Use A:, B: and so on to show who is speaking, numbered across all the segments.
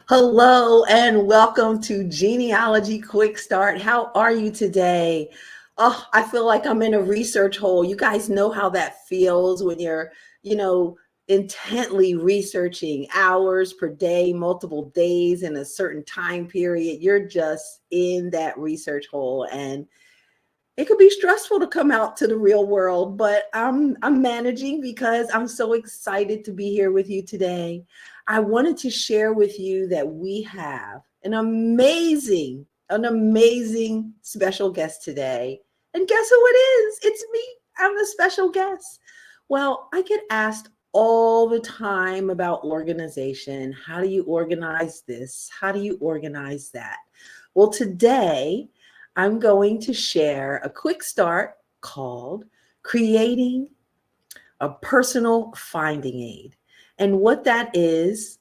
A: Hello and welcome to Genealogy Quick Start. How are you today? Oh, I feel like I'm in a research hole. You guys know how that feels when you're, you know, intently researching hours per day, multiple days in a certain time period. You're just in that research hole and it could be stressful to come out to the real world, but I'm managing because I'm so excited to be here with you today. I wanted to share with you that we have an amazing special guest today. And guess who it is? It's me. I'm the special guest. Well, I get asked all the time about organization. How do you organize this? How do you organize that? Well, today I'm going to share a quick start called Creating a Personal Finding Aid. And what that is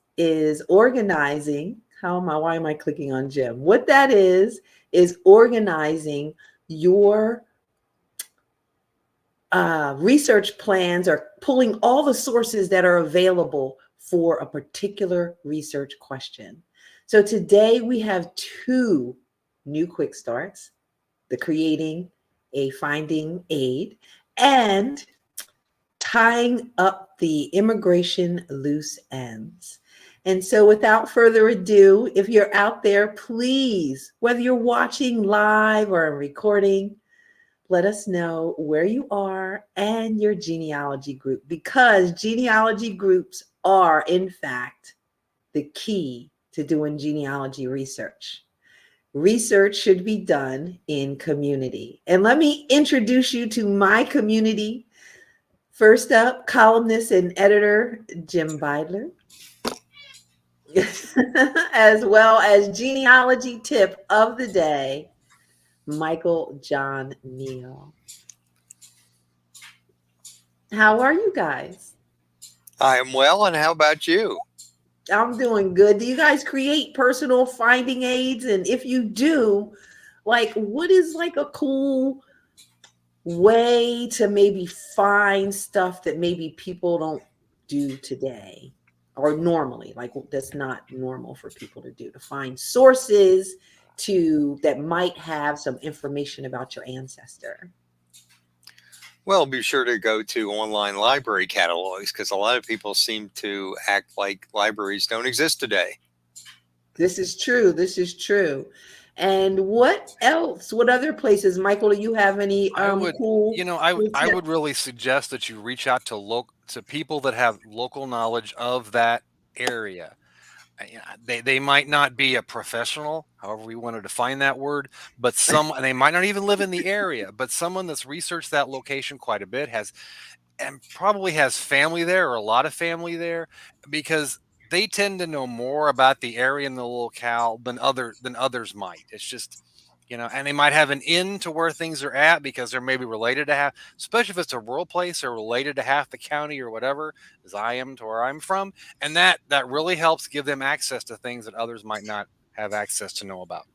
A: organizing. Why am I clicking on Jim? What that is organizing your research plans or pulling all the sources that are available for a particular research question. So today we have two new quick starts, the creating a finding aid and tying up the immigration loose ends. And so without further ado, if you're out there, please, whether you're watching live or recording, let us know where you are and your genealogy group, because genealogy groups are, in fact, the key to doing genealogy research. Research should be done in community. And let me introduce you to my community. First up, columnist and editor Jim BEIDLER, as well as genealogy tip of the day, Michael John NEILL. How are you guys?
B: I am well, and how about you?
A: I'm doing good. Do you guys create personal finding aids? And if you do, like, what is like a cool way to maybe find stuff that maybe people don't do today or normally, like that's not normal for people to do, to find sources to that might have some information about your ancestor?
B: Well, be sure to go to online library catalogs because a lot of people seem to act like libraries don't exist today.
A: This is true. This is true. And what else? What other places, Michael? Do you have any
C: I would,
A: cool cool
C: I
A: tips?
C: would really suggest that you reach out to people that have local knowledge of that area. They might not be a professional, however we want to define that word, but they might not even live in the area, but someone that's researched that location quite a bit and probably has family there or a lot of family there, because they tend to know more about the area and the locale than others might. It's just, and they might have an in to where things are at because they're maybe related to half, especially if it's a rural place, they're related to half the county or whatever, as I am to where I'm from. And that really helps give them access to things that others might not have access to know about.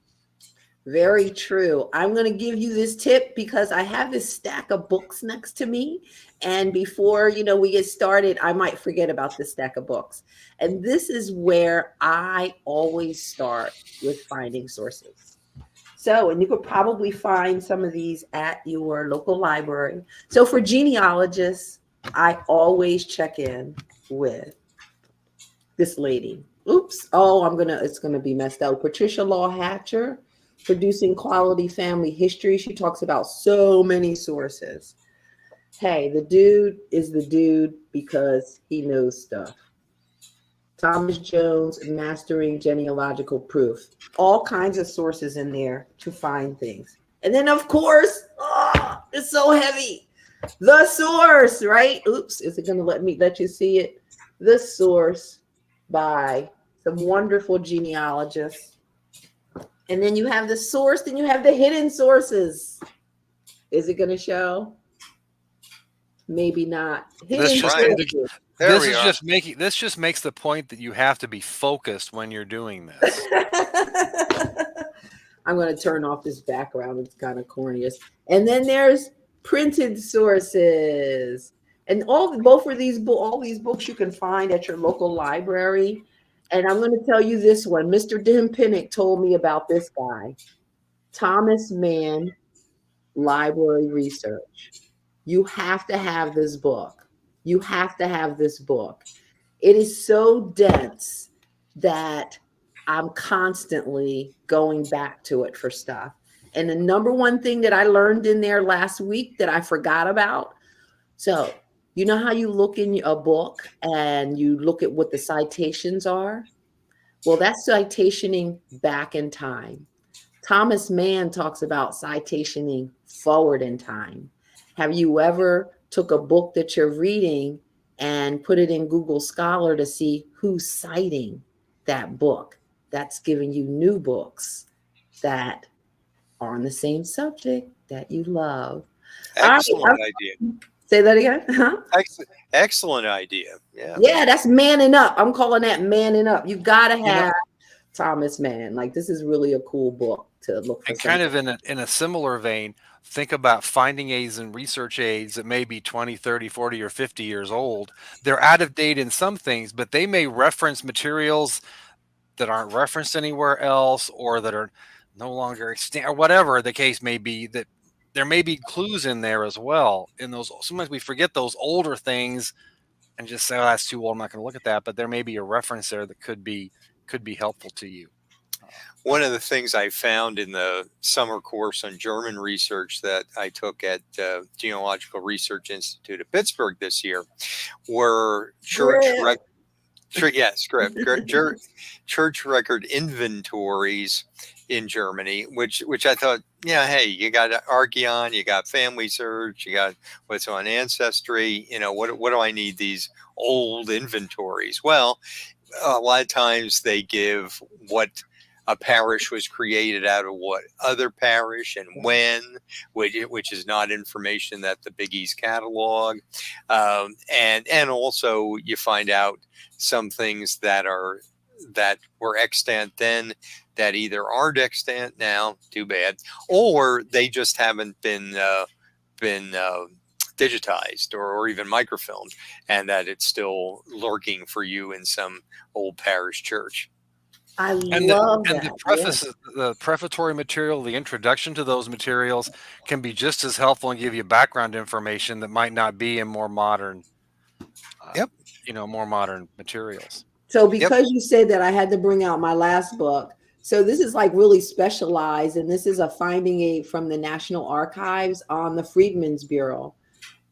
A: Very true. I'm going to give you this tip because I have this stack of books next to me. And before, we get started, I might forget about this stack of books. And this is where I always start with finding sources. So, and you could probably find some of these at your local library. So for genealogists, I always check in with this lady. Oops. Oh, it's going to be messed up. Patricia Law Hatcher, Producing Quality Family History. She talks about so many sources. Hey, the dude is the dude because he knows stuff. Thomas Jones, Mastering Genealogical Proof. All kinds of sources in there to find things. And then, of course, it's so heavy. The source, right? Oops, is it going to let you see it? The Source by some wonderful genealogists. And then you have the source, then you have the hidden sources. Is it going to show? Maybe not.
C: This
A: Hidden
C: just
B: Right.
A: sources.
B: There
C: this
B: we
C: is
B: are.
C: this just makes the point that you have to be focused when you're doing this.
A: I'm going to turn off this background. It's kind of corny. And then there's printed sources. And all these books you can find at your local library. And I'm going to tell you this one. Mr. Dim Pinnick told me about this guy, Thomas Mann Library Research. You have to have this book. You have to have this book. It is so dense that I'm constantly going back to it for stuff. And the number one thing that I learned in there last week that I forgot about. So, you know how you look in a book and you look at what the citations are? Well, that's citationing back in time. Thomas Mann talks about citationing forward in time. Have you ever took a book that you're reading and put it in Google Scholar to see who's citing that book? That's giving you new books that are on the same subject that you love. All right,
B: Excellent idea.
A: say that again. Huh?
B: Excellent idea. Yeah.
A: Yeah, that's manning up. I'm calling that manning up. You gotta
C: You know,
A: have Thomas Mann. Like, this is really a cool book to look for.
C: and kind of in a similar vein, think about finding aids and research aids that may be 20, 30, 40, or 50 years old. They're out of date in some things, but they may reference materials that aren't referenced anywhere else, or that are no longer extant, or whatever the case may be. That there may be clues in there as well. In those, sometimes we forget those older things and just say, "Oh, that's too old. I'm not going to look at that." But there may be a reference there that could be helpful to you.
B: One of the things I found in the summer course on German research that I took at Genealogical Research Institute of Pittsburgh this year were church record inventories in Germany, which I thought, yeah, hey, you got Archeon, you got Family Search, you got what's on Ancestry. What do I need these old inventories? Well, a lot of times they give what a parish was created out of what other parish and when, which is not information that the Big East catalog. And also you find out some things that were extant then that either aren't extant now, too bad, or they just haven't been digitized or even microfilmed, and that it's still lurking for you in some old parish church.
A: I love that.
C: The preface, the prefatory material, the introduction to those materials can be just as helpful and give you background information that might not be in more modern, more modern materials.
A: So because you said that, I had to bring out my last book. So this is like really specialized, and this is a finding aid from the National Archives on the Freedmen's Bureau.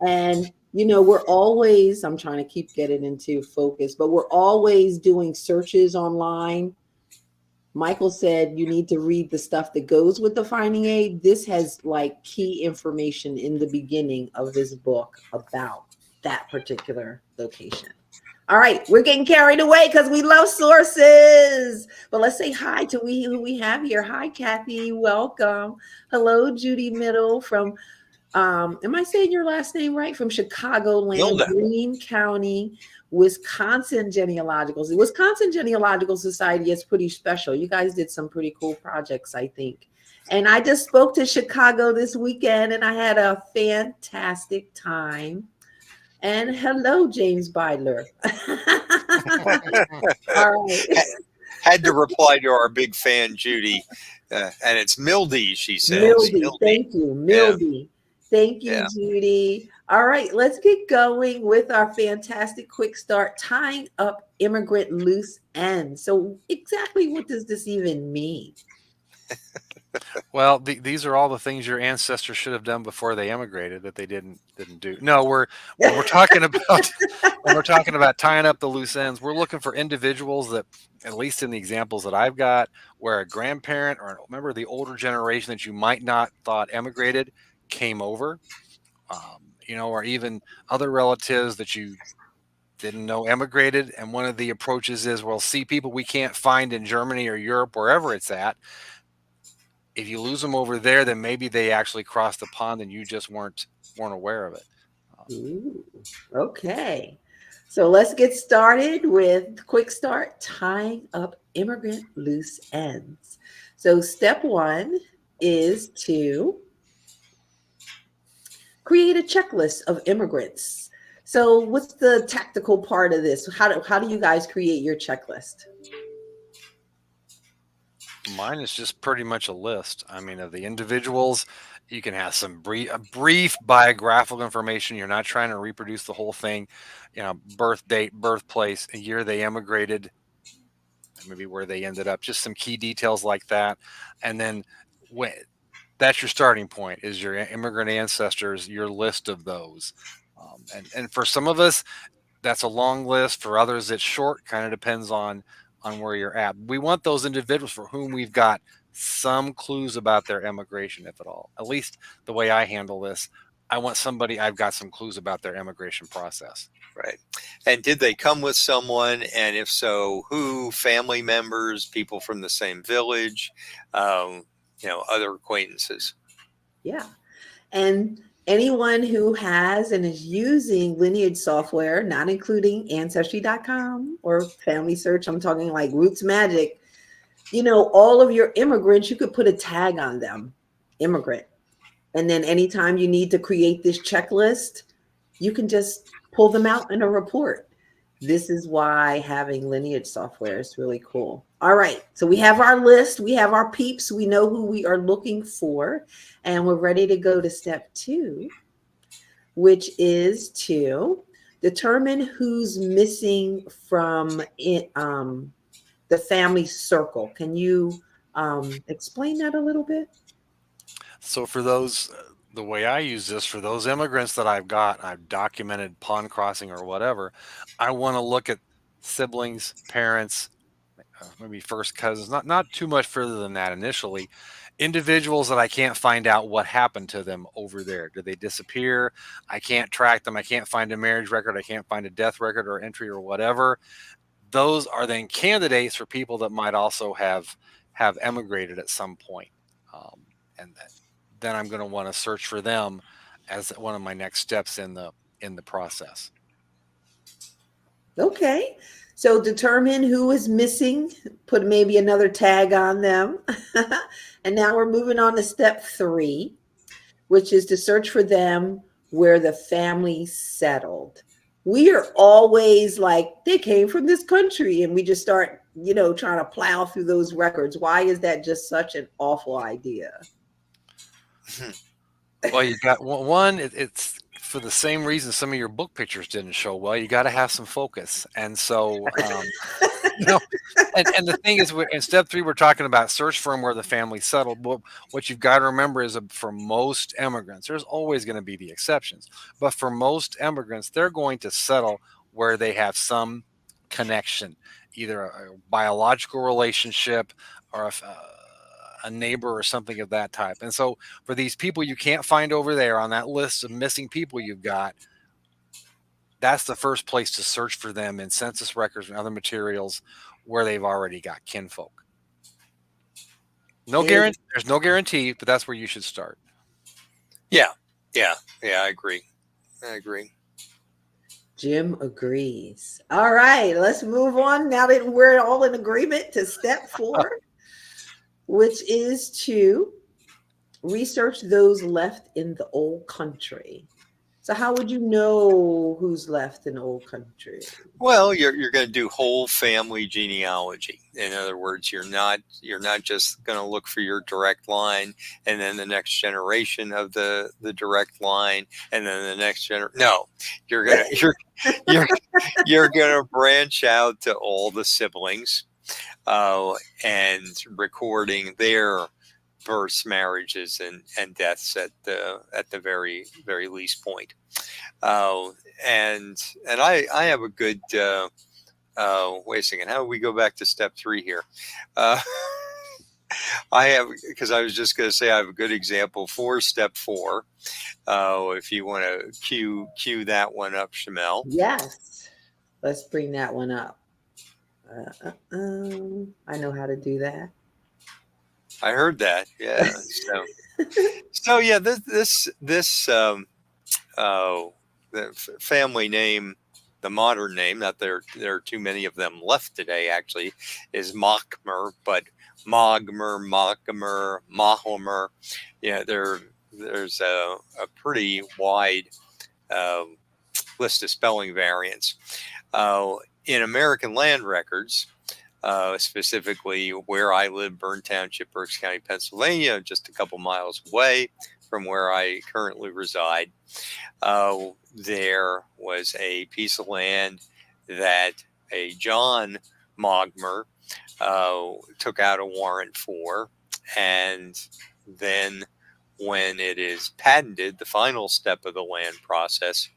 A: And, we're always, I'm trying to keep getting into focus, but we're always doing searches online. Michael said you need to read the stuff that goes with the finding aid. This has like key information in the beginning of this book about that particular location. All right, we're getting carried away because we love sources. But let's say hi to who we have here. Hi, Kathy. Welcome. Hello, Judy Middle from, am I saying your last name right? From Chicagoland, Greene County, Wisconsin Genealogical. The Wisconsin Genealogical Society is pretty special. You guys did some pretty cool projects, I think. And I just spoke to Chicago this weekend, and I had a fantastic time. And hello, James BEIDLER. All right.
B: Had to reply to our big fan, Judy. And it's Mildy, she says.
A: Mildy. Thank you. Mildy. Yeah. Thank you, Judy. All right, let's get going with our fantastic quick start, tying up immigrant loose ends. So exactly what does this even mean?
C: Well, these are all the things your ancestors should have done before they immigrated that they didn't do. No, we're talking about when we're talking about tying up the loose ends. We're looking for individuals that, at least in the examples that I've got, where a grandparent or a member of the older generation that you might not thought emigrated came over, or even other relatives that you didn't know emigrated. And one of the approaches is, well, see people we can't find in Germany or Europe, wherever it's at. If you lose them over there, then maybe they actually crossed the pond and you just weren't aware of it.
A: Ooh, okay. So let's get started with quick start, tying up immigrant loose ends. So step one is to create a checklist of immigrants. So what's the tactical part of this? How do you guys create your checklist?
C: Mine is just pretty much a list. I mean, of the individuals, you can have some brief biographical information. You're not trying to reproduce the whole thing. You know, birth date, birthplace, a year they immigrated, maybe where they ended up, just some key details like that. And then when that's your starting point, is your immigrant ancestors, your list of those. And for some of us, that's a long list. For others, it's short. Kind of depends on where you're at. We want those individuals for whom we've got some clues about their immigration, if at all. At least the way I handle this, I want somebody I've got some clues about their immigration process.
B: Right. And did they come with someone? And if so, who? Family members, people from the same village, other acquaintances.
A: Yeah. And anyone who has and is using lineage software, not including ancestry.com or family search, I'm talking like Roots Magic, all of your immigrants, you could put a tag on them, immigrant. And then anytime you need to create this checklist, you can just pull them out in a report. This is why having lineage software is really cool. All right, so we have our list, we have our peeps, we know who we are looking for, and we're ready to go to step 2, which is to determine who's missing from it, the family circle. Can you explain that a little bit?
C: So for those, the way I use this, for those immigrants that I've documented pond crossing or whatever, I want to look at siblings, parents, maybe first cousins, not too much further than that initially. Individuals that I can't find out what happened to them over there. Did they disappear? I can't track them. I can't find a marriage record. I can't find a death record or entry or whatever. Those are then candidates for people that might also have emigrated at some point. And then I'm going to want to search for them as one of my next steps in the process.
A: Okay. So determine who is missing, put maybe another tag on them. And now we're moving on to step 3, which is to search for them where the family settled. We are always like, they came from this country, and we just start, trying to plow through those records. Why is that just such an awful idea?
C: Well, you got one, it's for the same reason some of your book pictures didn't show well. You got to have some focus. And so, and the thing is, in step 3, we're talking about search for them where the family settled. But what you've got to remember is for most immigrants, there's always going to be the exceptions. But for most immigrants, they're going to settle where they have some connection, either a biological relationship or a neighbor or something of that type. And so for these people you can't find over there on that list of missing people you've got, that's the first place to search for them in census records and other materials where they've already got kinfolk. There's no guarantee, but that's where you should start.
B: Yeah, I agree.
A: Jim agrees. All right, let's move on now that we're all in agreement to step 4. Which is to research those left in the old country. So how would you know who's left in the old country?
B: Well, you're going to do whole family genealogy. In other words, you're not just going to look for your direct line and then the next generation of the direct line and then the next generation. No, you're going to branch out to all the siblings. And recording their births, marriages, and deaths at the very very least point. And I have a good. Wait a second. How do we go back to step 3 here? I have, because I was just going to say I have a good example for step 4. If you want to cue that one up, Shamele.
A: Yes, let's bring that one up. I know how to do that.
B: I heard that. Yeah. So yeah, this the family name, the modern name, not there are too many of them left today, actually, is Machmer, but Mahomer. Yeah, there's a pretty wide list of spelling variants. In American land records, specifically where I live, Bern Township, Berks County, Pennsylvania, just a couple miles away from where I currently reside, there was a piece of land that a John Mogmer took out a warrant for. And then when it is patented, the final step of the land process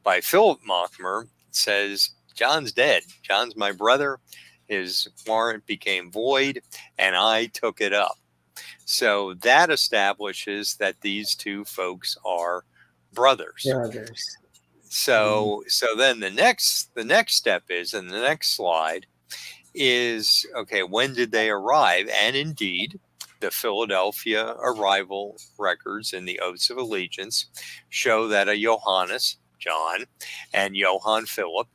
B: by Philip Mogmer, says, John's dead. John's my brother. His warrant became void, and I took it up. So that establishes that these two folks are brothers. So then the next step is, in the next slide, is, okay, when did they arrive? And indeed, the Philadelphia arrival records in the Oaths of Allegiance show that a Johannes, John, and Johann Philip,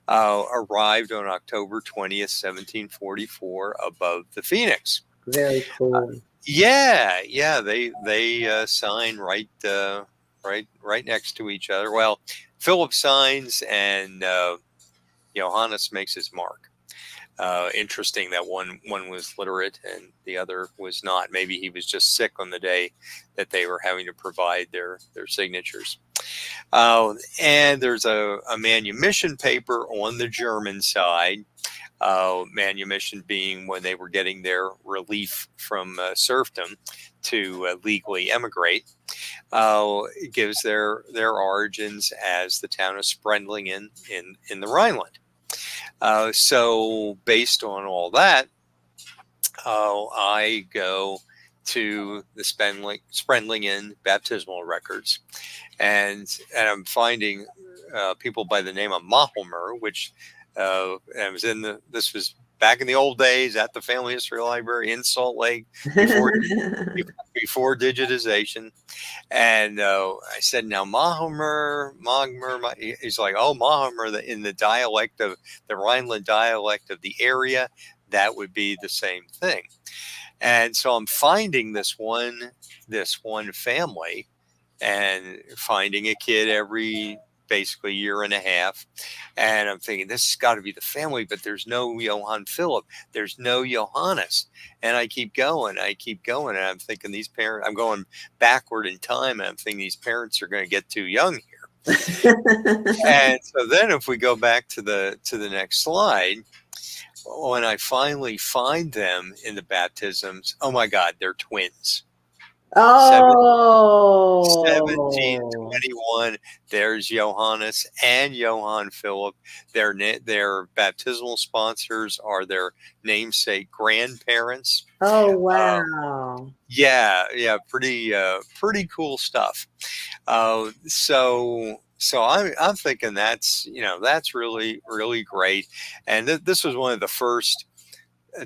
B: arrived on October 20th, 1744, above the Phoenix.
A: Very cool.
B: They sign right next to each other. Well, Philip signs, and Johannes makes his mark. Interesting that one was literate and the other was not. Maybe he was just sick on the day that they were having to provide their signatures. And there's a manumission paper on the German side. Manumission being when they were getting their relief from serfdom to legally emigrate. It gives their origins as the town of Sprendlingen in the Rhineland. So based on all that, I go to the Sprendlingen baptismal records, and I'm finding people by the name of Mahomer, which this was back in the old days at the Family History Library in Salt Lake before digitization. And I said, now Mogmer, he's like, oh, Mahomer, in the dialect of the Rhineland dialect of the area, that would be the same thing. And so I'm finding this one family and finding a kid every basically year and a half. And I'm thinking, this has got to be the family, but there's no Johann Philip. There's no Johannes. And I keep going. And I'm thinking these parents, I'm going backward in time. And I'm thinking these parents are going to get too young here. And so then if we go back to the next slide, when I finally find them in the baptisms, oh my God, they're twins.
A: Oh,
B: 1721. There's Johannes and Johann Philip. Their baptismal sponsors are their namesake grandparents.
A: Oh, wow.
B: Pretty cool stuff. So I'm thinking that's really, really great. And this was one of the first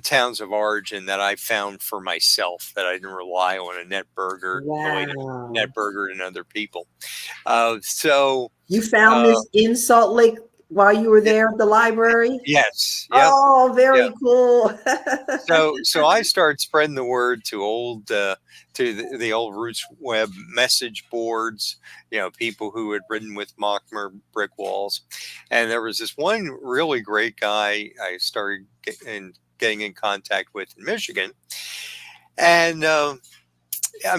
B: towns of origin that I found for myself, that I didn't rely on a NetBurger, NetBurger and other people. So
A: you found this in Salt Lake while you were there at the library?
B: Yes.
A: Yep. Oh, very cool.
B: So I started spreading the word to the old Roots Web message boards, people who had ridden with Mockmer brick walls. And there was this one really great guy I started getting in contact with in Michigan. And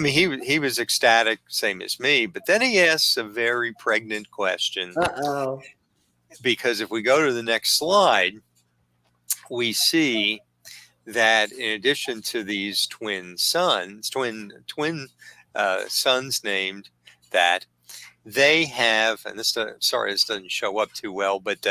B: he was ecstatic, same as me, but then he asks a very pregnant question.
A: Uh-oh.
B: Because if we go to the next slide, we see that in addition to these twin sons named that, they have, and this doesn't show up too well, but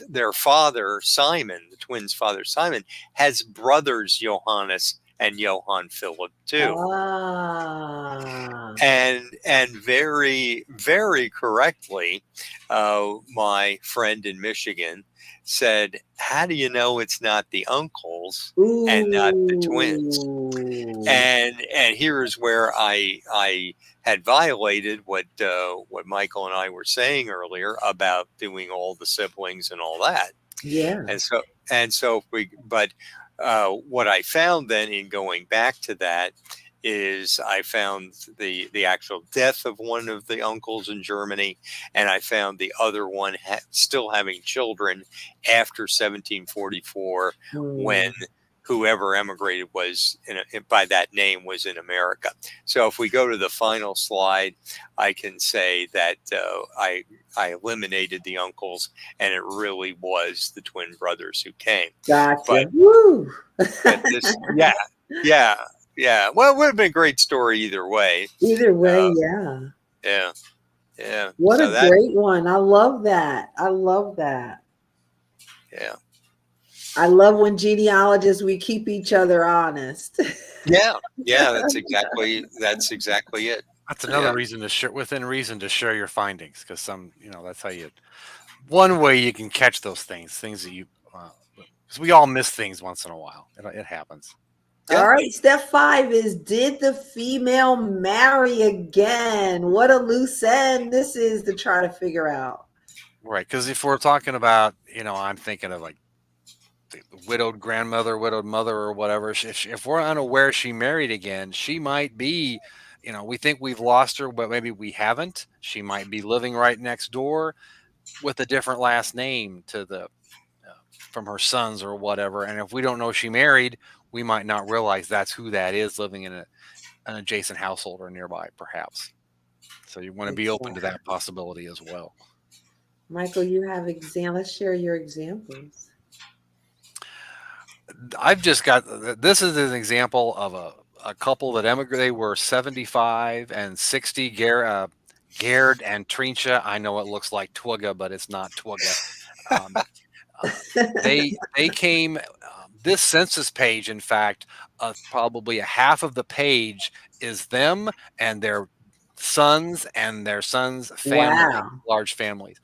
B: their father, Simon, the twins' father, Simon, has brothers, Johannes and Johann Philip, too.
A: Ah.
B: And very, very correctly, my friend in Michigan said, how do you know it's not the uncles and not the twins? And here's where I had violated what Michael and I were saying earlier about doing all the siblings and all that.
A: Yeah.
B: What I found then in going back to that is I found the actual death of one of the uncles in Germany, and I found the other one still having children after 1744, when
A: Hmm.
B: whoever emigrated was by that name was in America. So if we go to the final slide, I can say that I eliminated the uncles, and it really was the twin brothers who came.
A: Gotcha.
B: But
A: Woo.
B: this, yeah, yeah, yeah. Well, it would have been a great story either way.
A: Either way,
B: Uh,
A: yeah.
B: yeah, yeah.
A: What a
B: So that,
A: great one. I love that. I love that.
B: yeah,
A: I love when genealogists, we keep each other honest.
B: yeah, yeah. That's exactly it.
C: That's another
B: Yeah,
C: reason to share, within reason, to share your findings, because that's how you, one way you can catch those things that you, because we all miss things once in a while. It happens.
B: yeah.
A: All right, step 5 is, did the female marry again? What a loose end this is to try to figure out.
C: Right. Because if we're talking about, I'm thinking of like the widowed grandmother, widowed mother, or whatever. If we're unaware she married again, she might be, we think we've lost her, but maybe we haven't. She might be living right next door with a different last name to the from her sons or whatever. And if we don't know she married, we might not realize that's who that is living in an adjacent household or nearby, perhaps. So you want to be open to
A: Exactly.
C: that possibility as well.
A: Michael, you have let's share your examples.
C: I've just got, this is an example of a couple that emigrated. They were 75 and 60. Gerd and Trincha. I know it looks like Twigga, but it's not Twigga. They came. This census page, in fact, probably a half of the page is them and their sons and their sons' family,
A: Wow.
C: large families.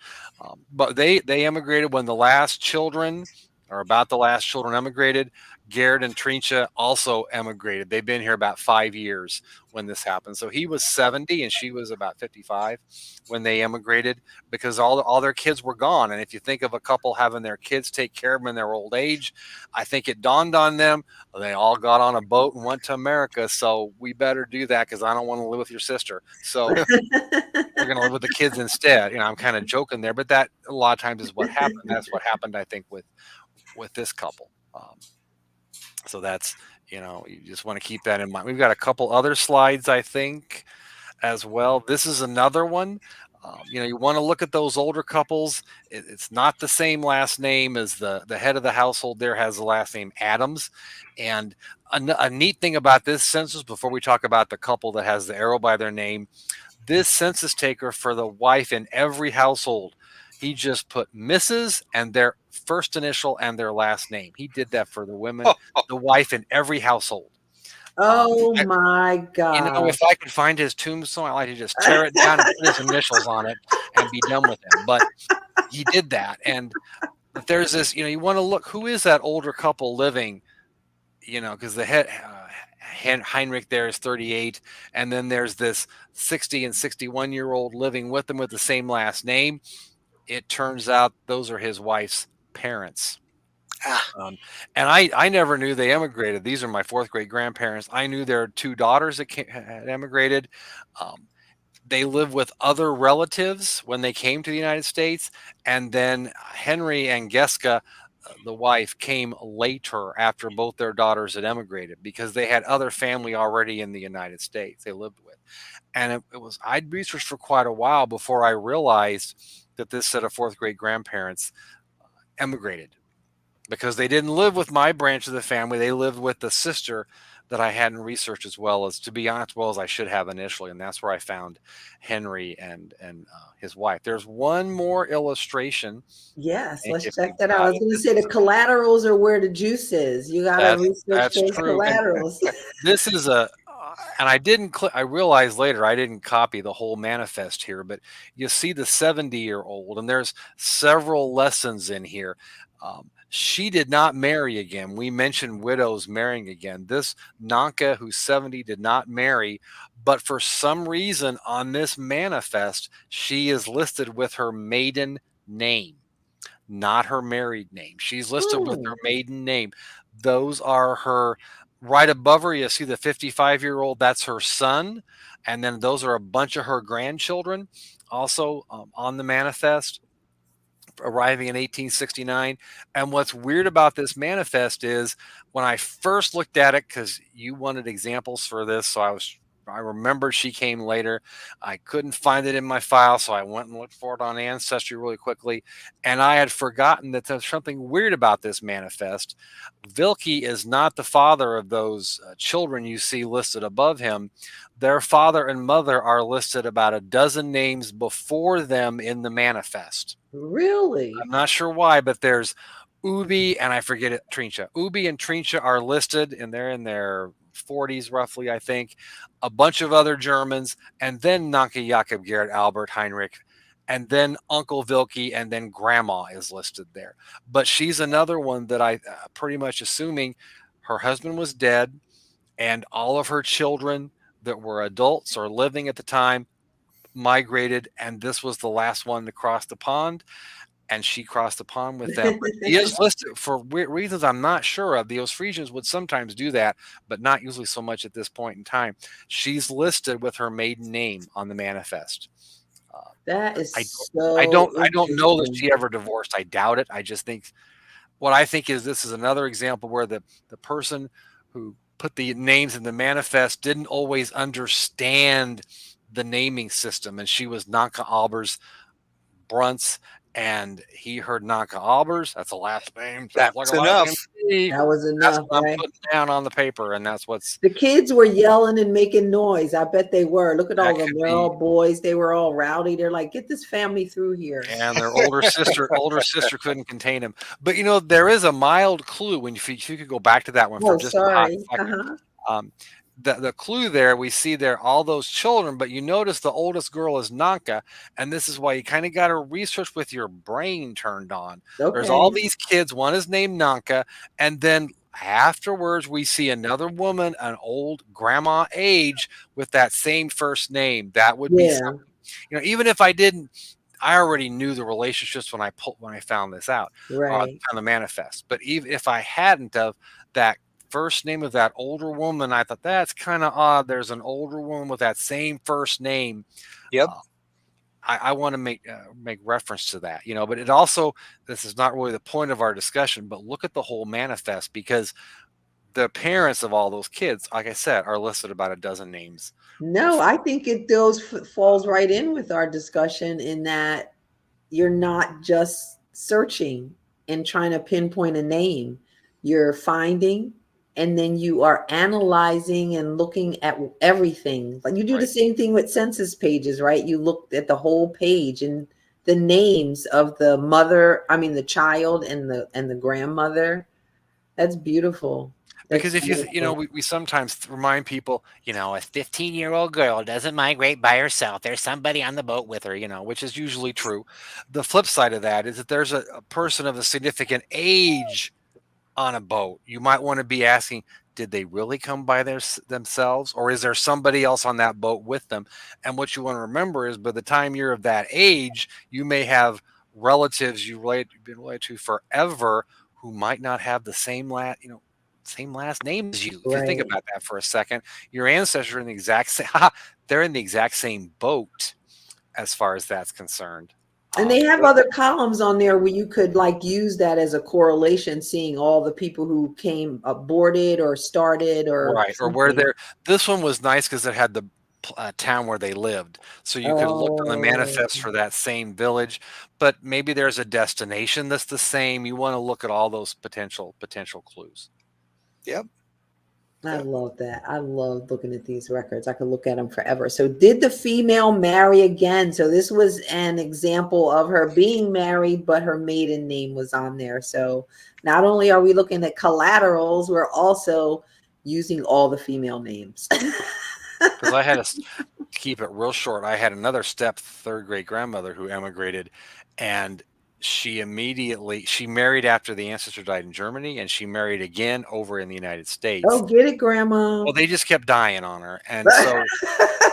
C: But they emigrated when the last children, or about the last children, emigrated. Garrett and Trincha also emigrated. They've been here about 5 years when this happened. So he was 70 and she was about 55 when they emigrated, because all their kids were gone. And if you think of a couple having their kids take care of them in their old age, I think it dawned on them, they all got on a boat and went to America. So we better do that, because I don't want to live with your sister. So we're going to live with the kids instead. I'm kind of joking there, but that a lot of times is what happened. That's what happened, I think, with this couple. So that's, you just want to keep that in mind. We've got a couple other slides, I think, as well. This is another one. You want to look at those older couples. It's not the same last name as the head of the household there has the last name Adams. And a neat thing about this census, before we talk about the couple that has the arrow by their name, this census taker, for the wife in every household, he just put Mrs. and their first initial and their last name. He did that for the women, the wife in every household.
A: Oh my God.
C: If I could find his tombstone, I'd like to just tear it down and put his initials on it and be done with him. But he did that. And but there's this, you want to look, who is that older couple living, because the head, Heinrich there is 38. And then there's this 60 and 61-year-old living with them with the same last name. It turns out those are his wife's parents. And I never knew they emigrated. These are my fourth grade grandparents. I knew their two daughters that had emigrated. They lived with other relatives when they came to the United States. And then Henry and Geska, the wife, came later after both their daughters had emigrated, because they had other family already in the United States they lived with. And I'd researched for quite a while before I realized that this set of fourth grade grandparents emigrated, because they didn't live with my branch of the family. They lived with the sister that I hadn't researched as well as, to be honest, well as I should have initially. And that's where I found Henry and his wife. There's one more illustration.
A: Yes, let's check that out. I was going to say the collaterals are where the juice is. You got to research those collaterals.
C: This is and I realized later I didn't copy the whole manifest here, but you see the 70-year-old, and there's several lessons in here. She did not marry again. We mentioned widows marrying again. This Nanka, who's 70, did not marry, but for some reason on this manifest, she is listed with her maiden name, not her married name. She's listed with her maiden name. Those are her Right above her, you see the 55-year-old. That's her son, and then those are a bunch of her grandchildren, also on the manifest, arriving in 1869. And what's weird about this manifest is when I first looked at it, because you wanted examples for this, so I remember she came later. I couldn't find it in my file, so I went and looked for it on Ancestry really quickly. And I had forgotten that there's something weird about this manifest. Vilke is not the father of those children you see listed above him. Their father and mother are listed about a dozen names before them in the manifest.
A: Really?
C: I'm not sure why, but there's Ubi and I forget it, Trincha. Ubi and Trincha are listed, and they're in their 40s roughly, I think. A bunch of other Germans, and then Nanke Jakob Gerhard Albert Heinrich, and then Uncle Vilke, and then Grandma is listed there. But she's another one that I pretty much assuming her husband was dead, and all of her children that were adults or living at the time migrated, and this was the last one to cross the pond. And she crossed the pond with them. But she is listed for reasons I'm not sure of. The Ostfriesians would sometimes do that, but not usually so much at this point in time. She's listed with her maiden name on the manifest.
A: That is
C: I
A: so
C: I don't know that
A: interesting.
C: she ever divorced. I doubt it. I just think what I think is this is another example where the person who put the names in the manifest didn't always understand the naming system, and she was Nanke Albers Bruntz, and he heard Nanke Albers. That's a last name. Sounds like
B: That's
C: a last name
B: enough.
C: to me.
A: That was
C: That's
A: enough,
C: what I'm
A: right?
C: putting down on the paper, and that's what's
A: The kids were yelling and making noise. I bet they were. Look at all
C: that
A: of them.
C: could
A: They're
C: be.
A: all boys. They were all rowdy. They're like, get this family through here.
C: And their older sister couldn't contain him. But there is a mild clue when if you could go back to that one for
A: Oh,
C: just a hot
A: sorry.
C: second.
A: Uh-huh.
C: The clue there, we see there all those children, but you notice the oldest girl is Nanka, and this is why you kind of got to research with your brain turned on. There's all
A: Okay.
C: these kids. One is named Nanka, and then afterwards we see another woman, an old grandma age, with that same first name. That would be
A: Yeah,
C: something. Even if I didn't, I already knew the relationships when I found this out on
A: right.
C: the manifest. But even if I hadn't of that first name of that older woman, I thought that's kind of odd. There's an older woman with that same first name.
B: Yep.
C: Uh, I want to make reference to that, But it also, this is not really the point of our discussion, but look at the whole manifest, because the parents of all those kids, like I said, are listed about a dozen names.
A: No, I think it falls right in with our discussion in that you're not just searching and trying to pinpoint a name. You're finding, and then you are analyzing and looking at everything. Like you do the
C: Right.
A: same thing with census pages, right? You look at the whole page and the names of the mother, I mean the child and the grandmother. That's beautiful. That's
C: Because if
A: beautiful.
C: we sometimes remind people, a 15-year-old girl doesn't migrate by herself. There's somebody on the boat with her, which is usually true. The flip side of that is that there's a person of a significant age on a boat. You might want to be asking, did they really come by themselves, or is there somebody else on that boat with them? And what you want to remember is by the time you're of that age, you may have relatives you've been related to forever who might not have the same last name as you. If you think
A: Right.
C: about that for a second, your ancestors are in the exact same they're in the exact same boat as far as that's concerned.
A: And they have other columns on there where you could like use that as a correlation, seeing all the people who came aborted or started or
C: Right, or where
A: something.
C: this one was nice because it had the town where they lived, so you could look on the
A: Oh,
C: manifest for that same village, but maybe there's a destination that's the same. You want to look at all those potential clues.
B: Yep.
A: I love that. I love looking at these records. I could look at them forever. So, did the female marry again? So, this was an example of her being married, but her maiden name was on there. So, not only are we looking at collaterals, we're also using all the female names.
C: Because I had to keep it real short. I had another third great grandmother who emigrated, and she married after the ancestor died in Germany, and she married again over in the United States.
A: Oh, get it, Grandma.
C: Well, they just kept dying on her, and so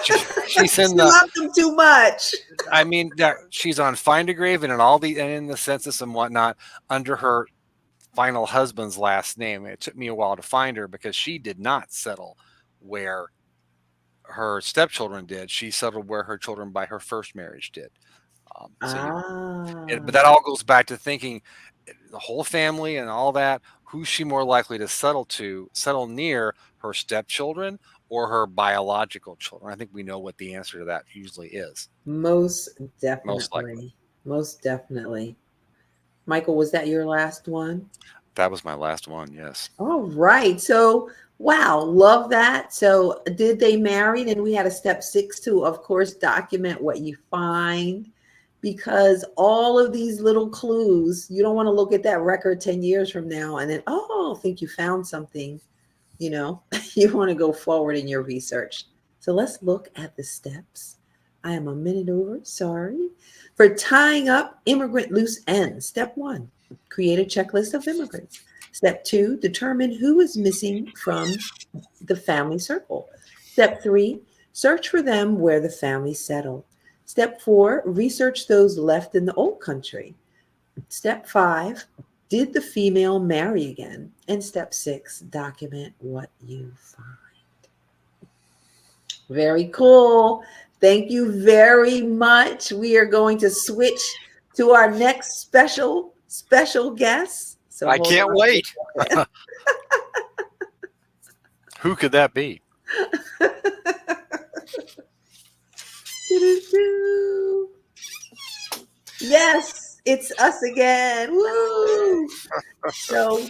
C: she's in
A: she loved them too much.
C: I mean, she's on Find a Grave and in the census and whatnot under her final husband's last name. It took me a while to find her because she did not settle where her stepchildren did. She settled where her children by her first marriage did. But that all goes back to thinking the whole family and all that. Who's she more likely to settle near, her stepchildren or her biological children? I think we know what the answer to that usually is.
A: Most
C: Most likely.
A: definitely. Most definitely. Michael, was that your last one?
C: That was my last one. Yes.
A: All right. So, wow, love that. So, did they marry? And we had a step 6 to, of course, document what you find, because all of these little clues, you don't want to look at that record 10 years from now and then, oh, think you found something. You know, you want to go forward in your research. So, let's look at the steps. I am a minute over. Sorry. For tying up immigrant loose ends. Step 1, create a checklist of immigrants. Step 2, determine who is missing from the family circle. Step 3, search for them where the family settled. Step 4, research those left in the old country. Step 5, did the female marry again? And step 6, document what you find. Very cool. Thank you very much. We are going to switch to our next special guest. So
B: I can't wait.
C: Who could that be?
A: Yes, it's us again. Woo! So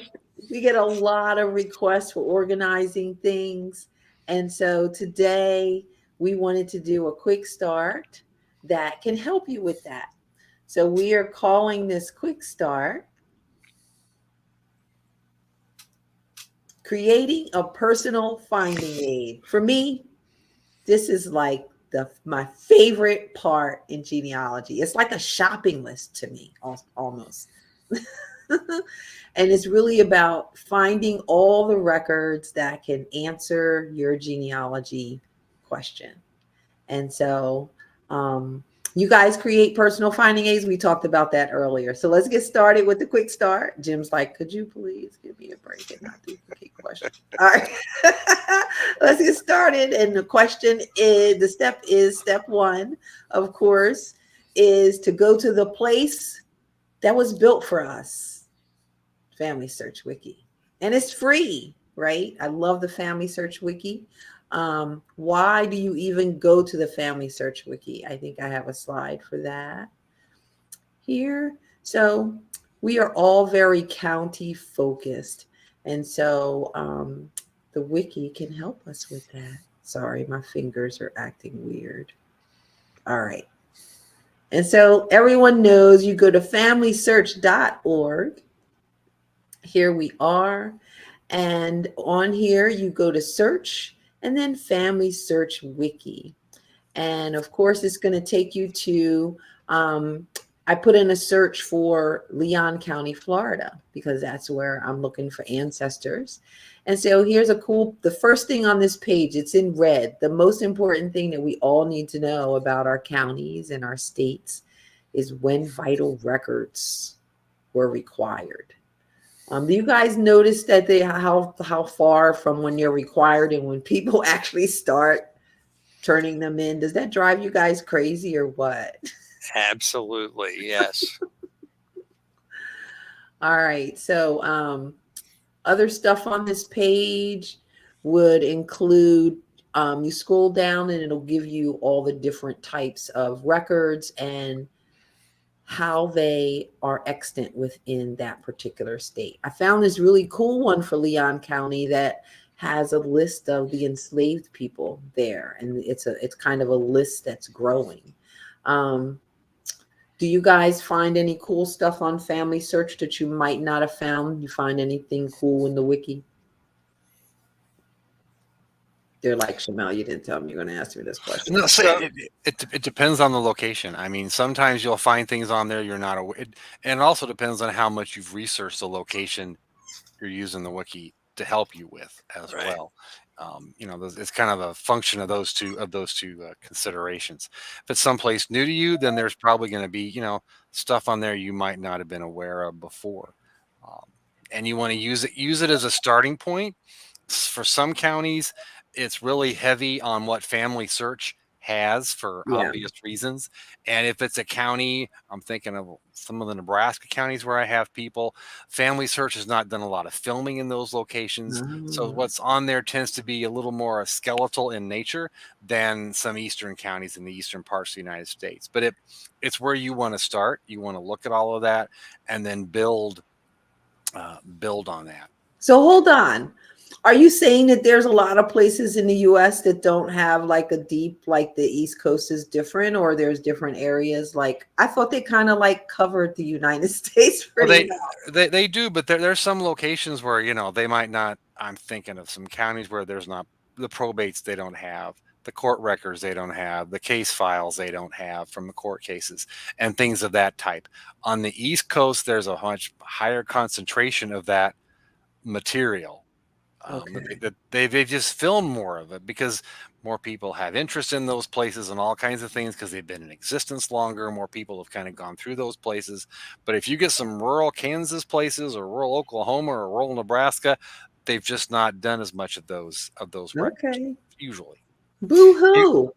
A: we get a lot of requests for organizing things. And so today we wanted to do a quick start that can help you with that. So we are calling this quick start creating a personal finding aid. For me, this is like my favorite part in genealogy. It's like a shopping list to me, almost. And it's really about finding all the records that can answer your genealogy question. And so you guys create personal finding aids. We talked about that earlier. So let's get started with the quick start. Jim's like, could you please give me a break and not duplicate questions? All right. Let's get started. And the question is, step 1, of course, is to go to the place that was built for us. Family Search Wiki. And it's free, right? I love the Family Search Wiki. Why do you even go to the Family Search Wiki? I think I have a slide for that here. So we are all very county focused. And so the wiki can help us with that. Sorry, my fingers are acting weird. All right. And so everyone knows you go to familysearch.org. Here we are. And on here, you go to search and then Family Search Wiki. And of course, it's going to take you to, I put in a search for Leon County, Florida, because that's where I'm looking for ancestors. And so here's the first thing on this page, it's in red. The most important thing that we all need to know about our counties and our states is when vital records were required. Do you guys notice that how far from when you're required and when people actually start turning them in? Does that drive you guys crazy or what?
B: Absolutely, yes.
A: All right. So other stuff on this page would include, you scroll down and it'll give you all the different types of records and how they are extant within that particular state. I found this really cool one for Leon County that has a list of the enslaved people there, and it's kind of a list that's growing. Do you guys find any cool stuff on Family Search that you might not have found? You find anything cool in the wiki? They're like, Shamel, you didn't tell me you're going to ask me this question.
C: No, so it depends on the location. I mean, sometimes you'll find things on there you're not aware, and it also depends on how much you've researched the location you're using the wiki to help you with as well. It's kind of a function of those two considerations. If it's someplace new to you, then there's probably going to be stuff on there you might not have been aware of before. and you want to use it as a starting point. For some counties, it's really heavy on what Family Search has for
A: Yeah.
C: obvious reasons. And if it's a county, I'm thinking of some of the Nebraska counties where I have people, Family Search has not done a lot of filming in those locations. So
A: Oh.
C: what's on there tends to be a little more skeletal in nature than some eastern counties in the eastern parts of the United States. But it's where you want to start. You want to look at all of that and then build on that.
A: So hold on. Are you saying that there's a lot of places in the US that don't have like a deep, like the East Coast is different, or there's different areas? Like I thought they kind of like covered the United States
C: Well,
A: pretty well.
C: they do, but there's some locations where, you know, they might not. I'm thinking of some counties where there's not the probates they don't have, the court records they don't have, the case files they don't have from the court cases, and things of that type. On the East Coast, there's a much higher concentration of that material.
A: Okay.
C: They've just filmed more of it because more people have interest in those places and all kinds of things because they've been in existence longer. More people have kind of gone through those places. But if you get some rural Kansas places or rural Oklahoma or rural Nebraska, they've just not done as much of those records
A: Okay.
C: usually.
A: Boo hoo.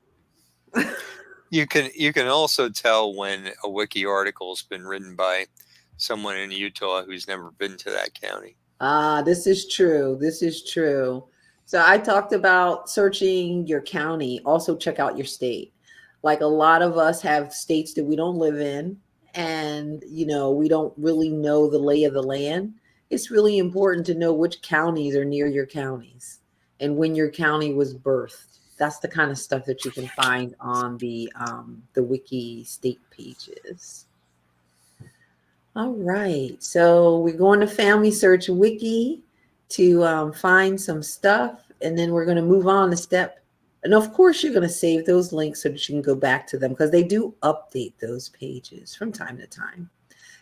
B: You can also tell when a wiki article has been written by someone in Utah who's never been to that county.
A: This is true. This is true. So I talked about searching your county. Also check out your state. Like a lot of us have states that we don't live in, and we don't really know the lay of the land. It's really important to know which counties are near your counties and when your county was birthed. That's the kind of stuff that you can find on the Wiki state pages. All right, so we're going to Family Search Wiki to find some stuff, and then we're going to move on to step. And of course, you're going to save those links so that you can go back to them because they do update those pages from time to time.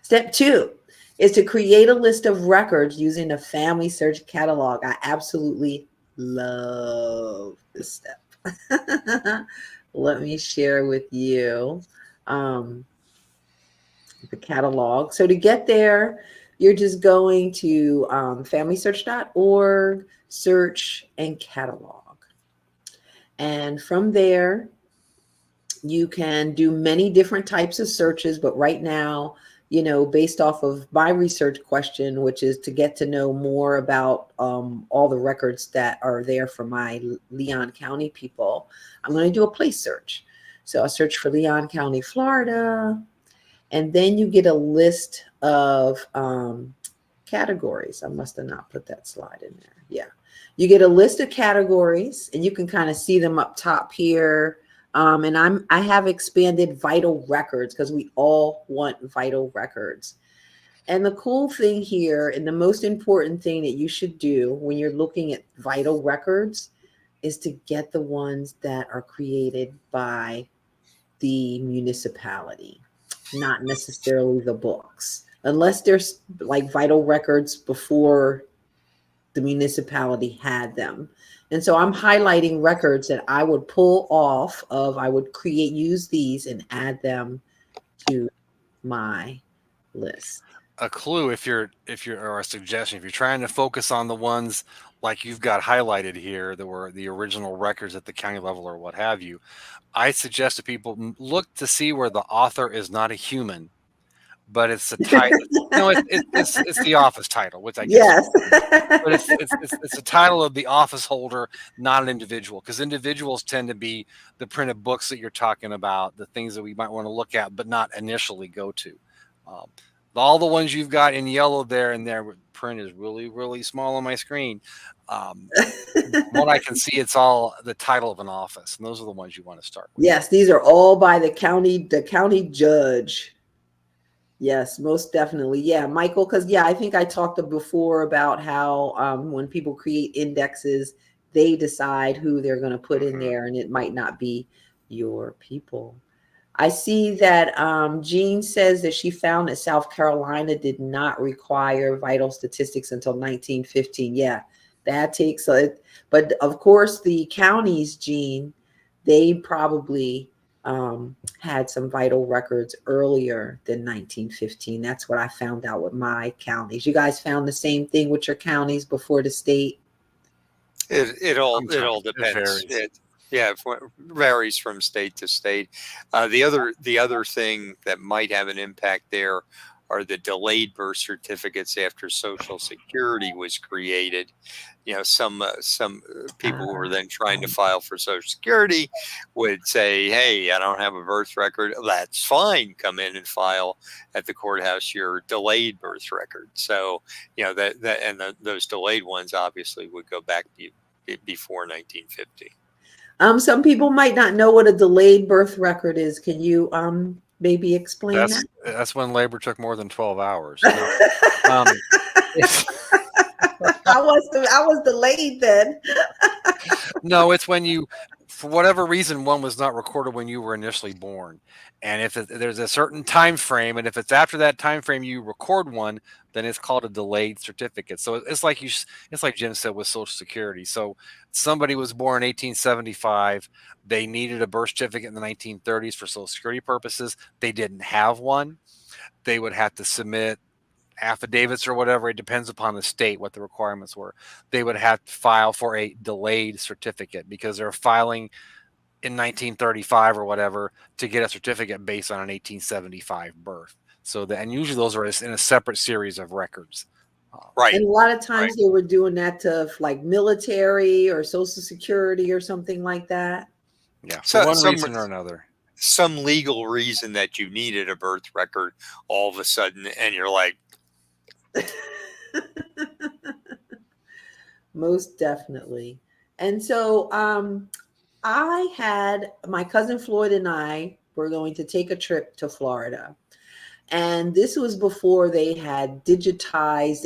A: Step 2 is to create a list of records using a Family Search catalog. I absolutely love this step. Let me share with you. The catalog. So to get there, you're just going to familysearch.org, search and catalog. And from there, you can do many different types of searches. But right now, based off of my research question, which is to get to know more about all the records that are there for my Leon County people, I'm going to do a place search. So I'll search for Leon County, Florida. And then you get a list of categories. I must have not put that slide in there. Yeah. You get a list of categories, and you can kind of see them up top here. And I have expanded vital records because we all want vital records. And the cool thing here, and the most important thing that you should do when you're looking at vital records, is to get the ones that are created by the municipality, not necessarily the books, unless there's like vital records before the municipality had them. And so I'm highlighting records that I would pull off of, I would use these and add them to my list.
C: A clue, or a suggestion, if you're trying to focus on the ones like you've got highlighted here that were the original records at the county level or what have you, I suggest to people look to see where the author is not a human, but it's the title. No, it's the office title, which I guess.
A: Yes.
C: But it's the title of the office holder, not an individual, because individuals tend to be the printed books that you're talking about, the things that we might want to look at, but not initially go to. All the ones you've got in yellow there, and their print is really, really small on my screen. What I can see, it's all the title of an office, and those are the ones you want to start with.
A: Yes, these are all by the county judge. Yes, most definitely. Yeah, Michael, because I think I talked before about how when people create indexes, they decide who they're going to put in there, and it might not be your people. I see that Jean says that she found that South Carolina did not require vital statistics until 1915. Yeah, that takes it. But of course, the counties, Jean, they probably had some vital records earlier than 1915. That's what I found out with my counties. You guys found the same thing with your counties before the state?
B: It all
C: Sometimes it
B: depends.
C: varies.
B: It varies from state to state. The other thing that might have an impact there are the delayed birth certificates after Social Security was created. Some people who were then trying to file for Social Security would say, "Hey, I don't have a birth record." That's fine. Come in and file at the courthouse your delayed birth record. So those delayed ones obviously would go back before 1950.
A: Some people might not know what a delayed birth record is. Can you maybe explain that?
C: That's when labor took more than 12 hours.
A: I was delayed then.
C: No, it's when you, for whatever reason, one was not recorded when you were initially born. And if there's a certain time frame, and if it's after that time frame you record one, then it's called a delayed certificate. So it's like Jim said with Social Security. So somebody was born in 1875. They needed a birth certificate in the 1930s for Social Security purposes. They didn't have one. They would have to submit affidavits or whatever. It depends upon the state what the requirements were. They would have to file for a delayed certificate because they're filing in 1935 or whatever to get a certificate based on an 1875 birth. And usually those are in a separate series of records.
B: Right.
A: And a lot of times they were doing that to like military or Social Security or something like that.
C: Yeah, for one reason or another.
B: Some legal reason that you needed a birth record all of a sudden, and you're like,
A: most definitely. And so I had my cousin Floyd and I were going to take a trip to Florida. And this was before they had digitized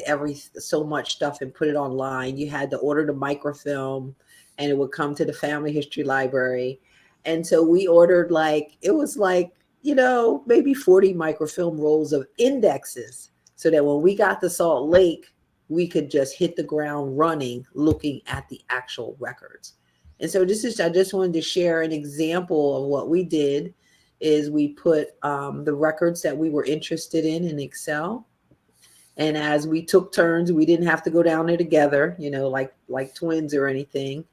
A: so much stuff and put it online. You had to order the microfilm and it would come to the family history library. And so we ordered maybe 40 microfilm rolls of indexes so that when we got to Salt Lake, we could just hit the ground running looking at the actual records. And so I just wanted to share an example of what we did is we put the records that we were interested in Excel. And as we took turns, we didn't have to go down there together, like twins or anything.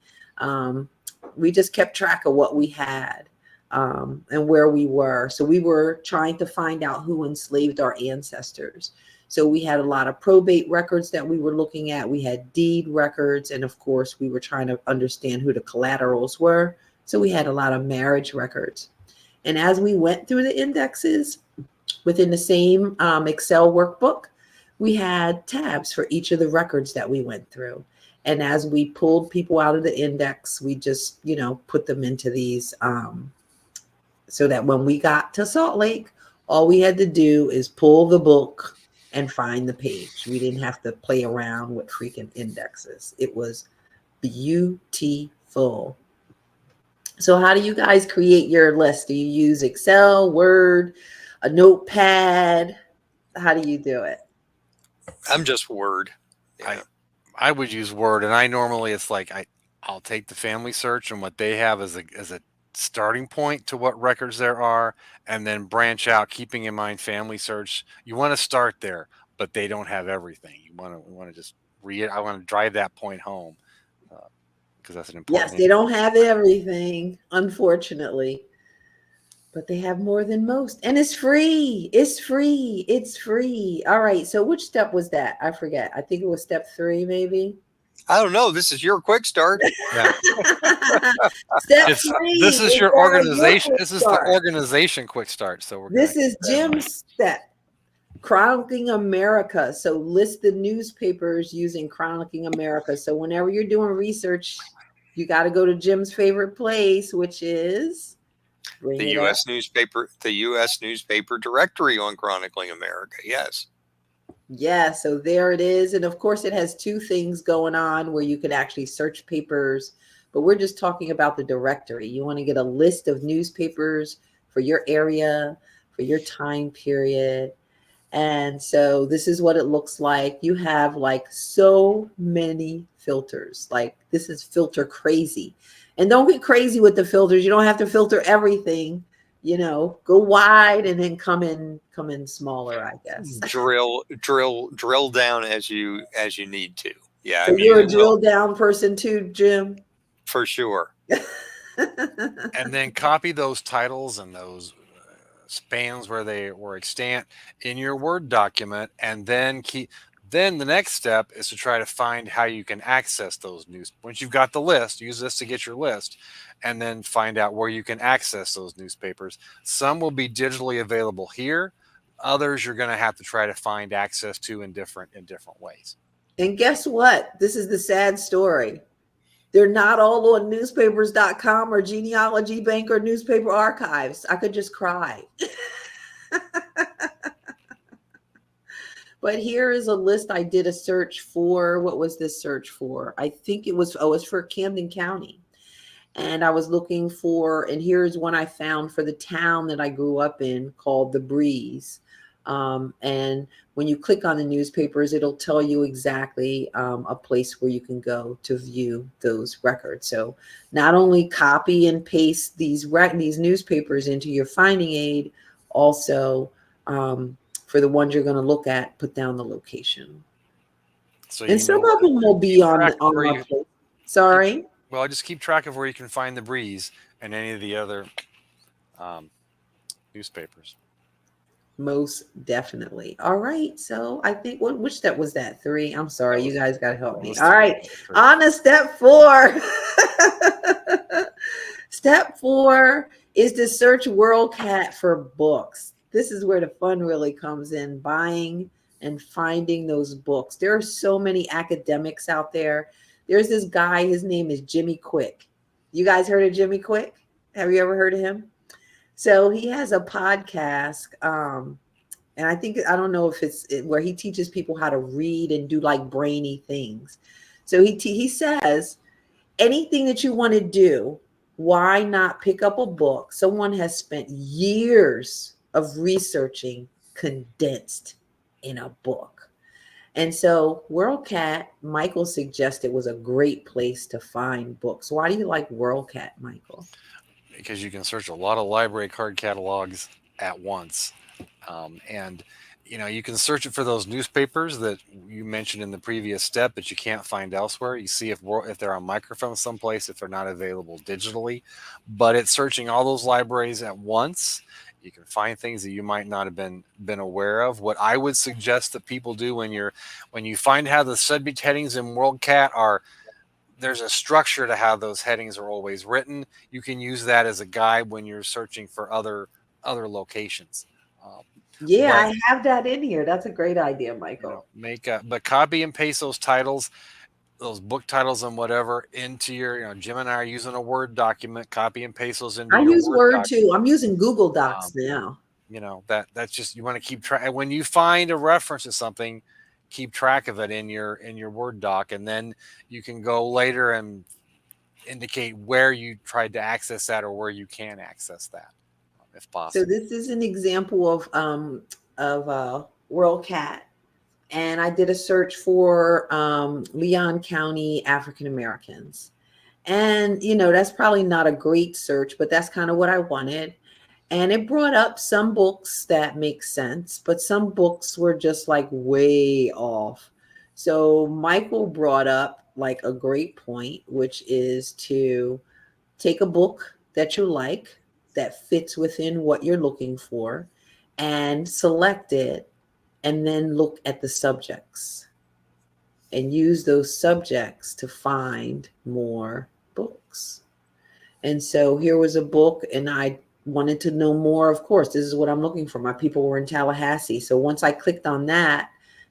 A: We just kept track of what we had and where we were. So we were trying to find out who enslaved our ancestors. So we had a lot of probate records that we were looking at. We had deed records. And of course, we were trying to understand who the collaterals were. So we had a lot of marriage records. And as we went through the indexes within the same Excel workbook, we had tabs for each of the records that we went through. And as we pulled people out of the index, we just, put them into these so that when we got to Salt Lake, all we had to do is pull the book and find the page. We didn't have to play around with freaking indexes. It was beautiful. So how do you guys create your list? Do you use Excel, Word, a notepad? How do you do it?
B: I'm just Word.
C: Yeah. I would use Word, and I normally it's like I'll take the family search and what they have as a starting point to what records there are, and then branch out, keeping in mind family search. You want to start there, but they don't have everything. We want to just I want to drive that point home because that's an important.
A: Yes, they don't have everything, unfortunately, but they have more than most, and it's free. It's free. It's free. All right. So which step was that? I forget. I think it was step 3, maybe.
B: I don't know. This is your quick start.
C: Yeah.
A: Step 3.
C: This is your organization. This is the organization quick start. So
A: this is Jim's step. Chronicling America. So list the newspapers using Chronicling America. So whenever you're doing research, you got to go to Jim's favorite place, which is
B: the U.S. newspaper, the U.S. newspaper directory on Chronicling America. Yes.
A: Yeah, so there it is. And of course, it has 2 things going on where you can actually search papers, but we're just talking about the directory. You want to get a list of newspapers for your area, for your time period. And so this is what it looks like. You have like so many filters. Like this is filter crazy. And don't get crazy with the filters. You don't have to filter everything. go wide and then come in smaller, I guess.
B: Drill down as you need to. Yeah, I
A: So
B: mean,
A: you're a drill down person too, Jim?
B: for sure.
C: And then copy those titles and those spans where they were extant in your Word document, and then then the next step is to try to find how you can access those news. Once you've got the list, use this to get your list, and then find out where you can access those newspapers. Some will be digitally available here. Others you're going to have to try to find access to in different ways.
A: And guess what? This is the sad story. They're not all on newspapers.com or Genealogy Bank or Newspaper Archives. I could just cry. But here is a list. I did a search for. What was this search for? I think it was for Camden County. And I was looking for, and here's one I found for the town that I grew up in called The Breeze. And when you click on the newspapers, it'll tell you exactly a place where you can go to view those records. So not only copy and paste these newspapers into your finding aid, also for the ones you're going to look at, put down the location. So and some of them will be on my place. Sorry.
C: Well, I just keep track of where you can find The Breeze and any of the other newspapers.
A: Most definitely. All right. So I think which step was that? 3. I'm sorry. You guys got to help me. All right. On to step 4. Step 4 is to search WorldCat for books. This is where the fun really comes in, buying and finding those books. There are so many academics out there. There's this guy, his name is Jimmy Quick. You guys heard of Jimmy Quick? Have you ever heard of him? So he has a podcast, and I don't know if it's where he teaches people how to read and do like brainy things. So he says, anything that you want to do, why not pick up a book someone has spent years of researching condensed in a book? And so WorldCat, Michael suggested, was a great place to find books. Why do you like WorldCat, Michael?
C: Because you can search a lot of library card catalogs at once. And, you can search it for those newspapers that you mentioned in the previous step that you can't find elsewhere. You see if they're on microfilm someplace, if they're not available digitally. But it's searching all those libraries at once. You can find things that you might not have been aware of. What I would suggest that people do when you find how the subject headings in WorldCat are, there's a structure to how those headings are always written. You can use that as a guide when you're searching for other locations.
A: I have that in here. That's a great idea, Michael.
C: But copy and paste those titles, those book titles and whatever into your, Jim and I are using a Word document, copy and paste those into your
A: use Word too. I'm using Google Docs now.
C: That's just, you want to keep track. When you find a reference to something, keep track of it in your Word doc, and then you can go later and indicate where you tried to access that or where you can access that, if possible.
A: So this is an example of WorldCat, and I did a search for Leon County African Americans, and that's probably not a great search, but that's kind of what I wanted. And it brought up some books that make sense, but some books were just like way off. So Michael brought up like a great point, which is to take a book that you like, that fits within what you're looking for, and select it, and then look at the subjects and use those subjects to find more books. And so here was a book, and I wanted to know more. Of course, this is what I'm looking for. My people were in Tallahassee. So once I clicked on that,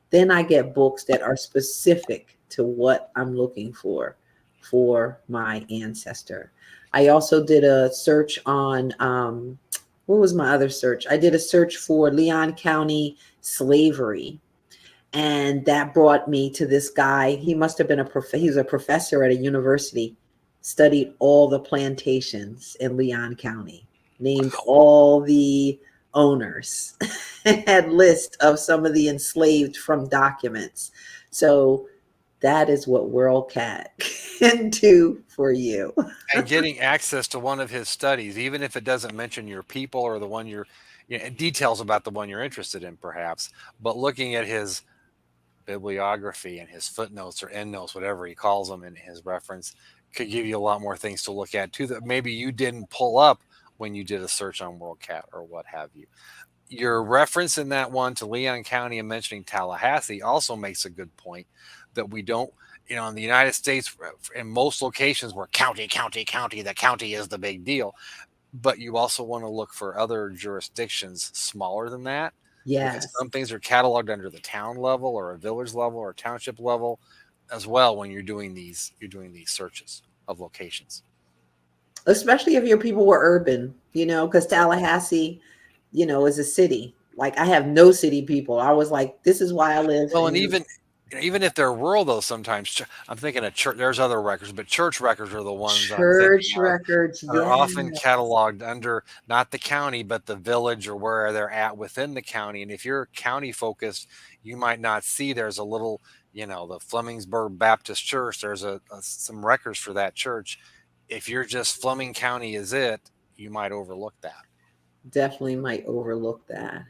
A: then I get books that are specific to what I'm looking for my ancestor. I also did a search on, what was my other search? I did a search for Leon County slavery. And that brought me to this guy. He must have been he was a professor at a university, studied all the plantations in Leon County, named all the owners, had list of some of the enslaved from documents. So That is what WorldCat can do for you.
C: And getting access to one of his studies, even if it doesn't mention your people or the one you're, details about the one you're interested in, perhaps, but looking at his bibliography and his footnotes or endnotes, whatever he calls them in his reference, could give you a lot more things to look at too that maybe you didn't pull up when you did a search on WorldCat or what have you. Your reference in that one to Leon County and mentioning Tallahassee also makes a good point that we don't, in the United States, in most locations, we're county, the county is the big deal. But you also want to look for other jurisdictions smaller than that, because
A: Yes.
C: some things are cataloged under the town level or a village level or township level as well when you're doing these searches of locations.
A: Especially if your people were urban, because Tallahassee, is a city. Like I have no city people. I was like, this is why I live
C: Well, and
A: in
C: even if they're rural, though, sometimes I'm thinking of church. There's other records, but church records are the ones I'm thinking
A: church
C: of.
A: records.
C: Are
A: Yeah.
C: often cataloged under not the county, but the village or where they're at within the county. And if you're county focused, you might not see there's a little, the Flemingsburg Baptist Church. There's some records for that church. If you're just Fleming County is it, you might overlook that.
A: Definitely might overlook that.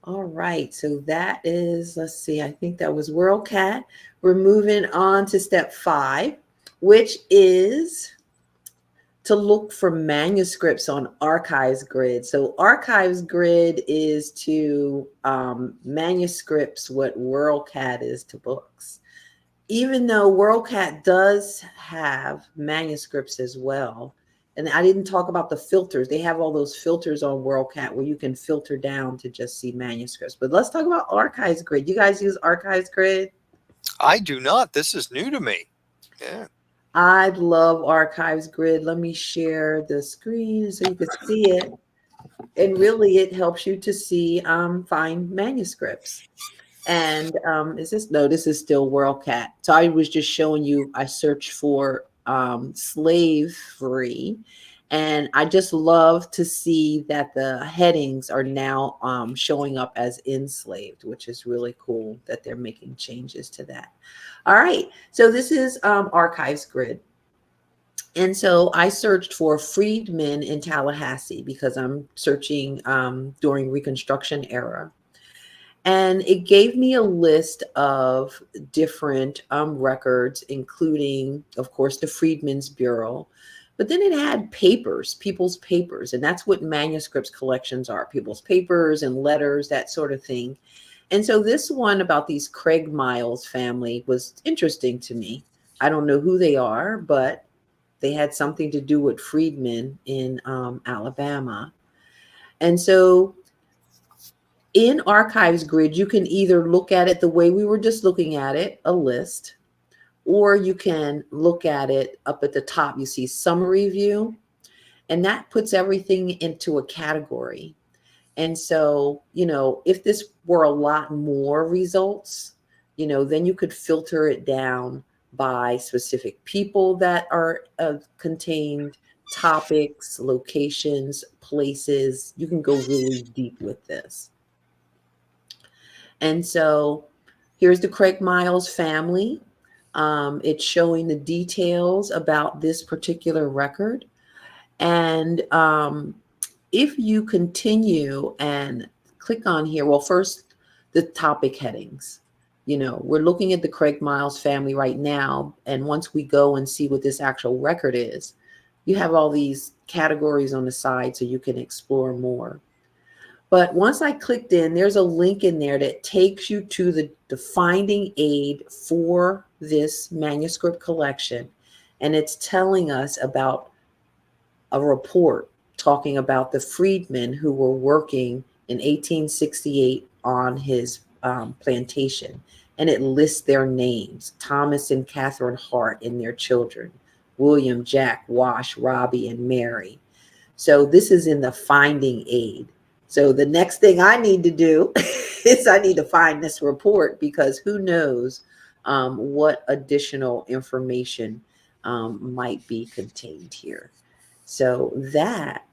A: All right. So that is, let's see, I think that was WorldCat. We're moving on to step 5, which is to look for manuscripts on Archives Grid. So Archives Grid is to manuscripts what WorldCat is to books. Even though WorldCat does have manuscripts as well, and I didn't talk about the filters. They have all those filters on WorldCat where you can filter down to just see manuscripts. But let's talk about Archives Grid. You guys use Archives Grid?
B: I do not. This is new to me. Yeah.
A: I love Archives Grid. Let me share the screen so you can see it. And really, it helps you to see, find manuscripts. And is this? No, this is still WorldCat. So I was just showing you, I searched for slavery. And I just love to see that the headings are now showing up as enslaved, which is really cool that they're making changes to that. All right. So this is Archives Grid. And so I searched for freedmen in Tallahassee because I'm searching during Reconstruction era. And it gave me a list of different records, including, of course, the Freedmen's Bureau. But then it had papers, people's papers. And that's what manuscripts collections are, people's papers and letters, that sort of thing. And so this one about these Craig Miles family was interesting to me. I don't know who they are, but they had something to do with freedmen in Alabama. And so in Archives Grid, you can either look at it the way we were just looking at it, a list, or you can look at it up at the top. You see summary view, and that puts everything into a category. And so, if this were a lot more results, then you could filter it down by specific people that are contained, topics, locations, places. You can go really deep with this. And so here's the Craig Miles family. It's showing the details about this particular record. And if you continue and click on here, well, first, the topic headings. We're looking at the Craig Miles family right now. And once we go and see what this actual record is, you have all these categories on the side so you can explore more. But once I clicked in, there's a link in there that takes you to the finding aid for this manuscript collection. And it's telling us about a report talking about the freedmen who were working in 1868 on his plantation. And it lists their names, Thomas and Catherine Hart and their children, William, Jack, Wash, Robbie, and Mary. So this is in the finding aid. So the next thing I need to do is I need to find this report, because who knows what additional information might be contained here. So that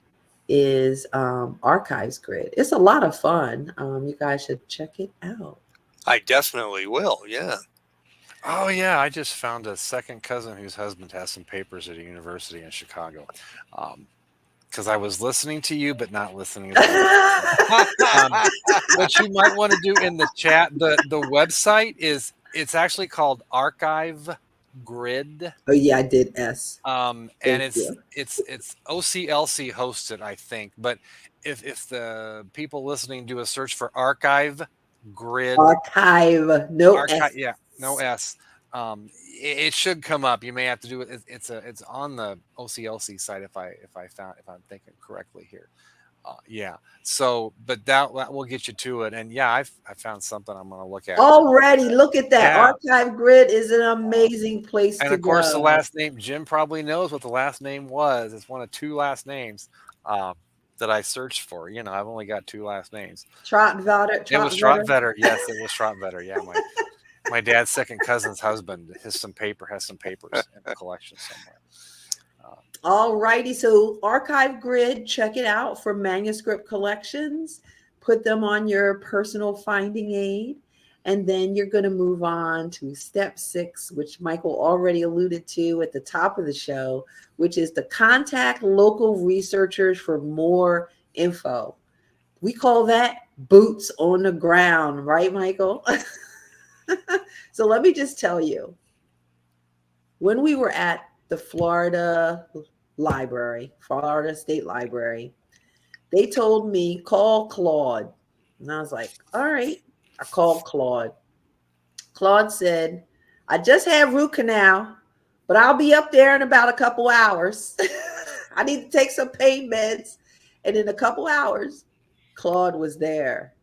A: is Archives Grid. It's a lot of fun. You guys should check it out.
B: I definitely will. Yeah.
C: Oh yeah, I just found a second cousin whose husband has some papers at a university in Chicago. Because I was listening to you, but not listening as well. What you might want to do in the chat, the website it's actually called Archive Grid.
A: Oh yeah, I did S.
C: And
A: Thank you.
C: it's OCLC hosted, I think. But if the people listening do a search for Archive Grid,
A: Archive, no
C: archive,
A: S.
C: yeah, no S. It should come up. You may have to do it. It's on the OCLC site if I'm thinking correctly here. Yeah. So, but that will get you to it. And yeah, I found something I'm going to look at.
A: Already, look at that.
C: Yeah.
A: Archive Grid is an amazing place
C: And
A: to
C: of course, the
A: go.
C: last name, Jim probably knows what the last name was. It's one of two last names that I searched for. You know, I've only got two last names.
A: Trotvetter.
C: It was Trotvetter. Yes, it was Trotvetter. Yeah, my dad's second cousin's husband has some papers in the collection somewhere.
A: All righty. So Archive Grid, check it out for manuscript collections. Put them on your personal finding aid. And then you're going to move on to step 6, which Michael already alluded to at the top of the show, which is to contact local researchers for more info. We call that boots on the ground, right, Michael? So let me just tell you, when we were at the Florida State Library, they told me, call Claude. And I was like, all right. I called Claude. Claude said, I just had root canal, but I'll be up there in about a couple hours. I need to take some pain meds. And in a couple hours, Claude was there.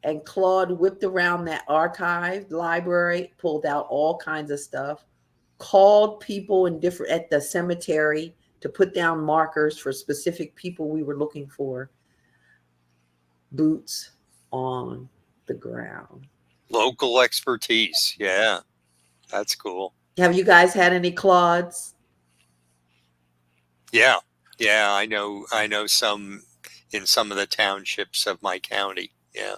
A: And Claude whipped around that archived library, pulled out all kinds of stuff, called people at the cemetery to put down markers for specific people we were looking for. Boots on the ground.
B: Local expertise. Yeah, that's cool.
A: Have you guys had any Claudes?
B: Yeah, I know some in some of the townships of my county. Yeah.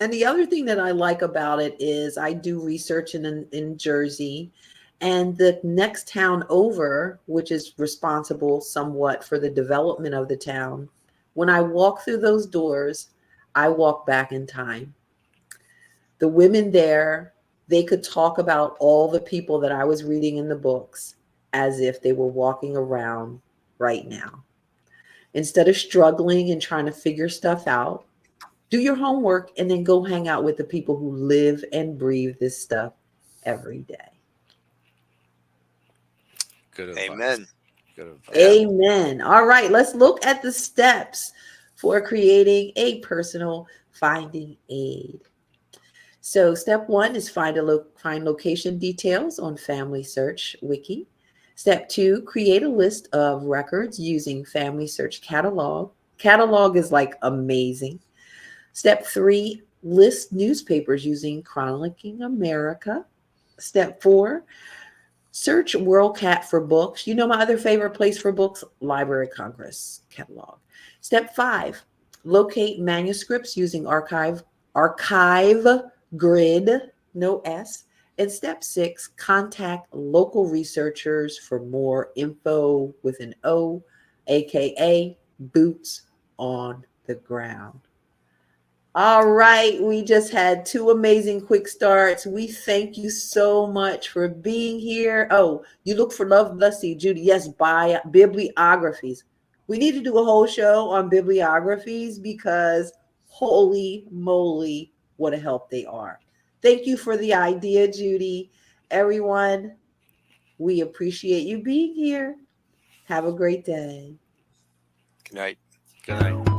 A: And the other thing that I like about it is I do research in Jersey, and the next town over, which is responsible somewhat for the development of the town, when I walk through those doors, I walk back in time. The women there, they could talk about all the people that I was reading in the books as if they were walking around right now. Instead of struggling and trying to figure stuff out, do your homework and then go hang out with the people who live and breathe this stuff every day.
C: Good advice.
B: Amen.
C: Good advice.
A: Amen. All right, let's look at the steps for creating a personal finding aid. So step 1 is find location details on Family Search Wiki. Step 2, create a list of records using Family Search Catalog. Catalog is like amazing. Step 3, list newspapers using Chronicling America. Step 4, search WorldCat for books. You know my other favorite place for books, Library of Congress catalog. Step 5, locate manuscripts using Archive Grid, no S. And step 6, contact local researchers for more info with an O, aka boots on the ground. All right, we just had 2 amazing quick starts. We thank you so much for being here. Oh, you look for love, let's see, Judy. Yes, buy bibliographies. We need to do a whole show on bibliographies because holy moly, what a help they are. Thank you for the idea, Judy. Everyone, we appreciate you being here. Have a great day.
B: Good night.
C: Good night.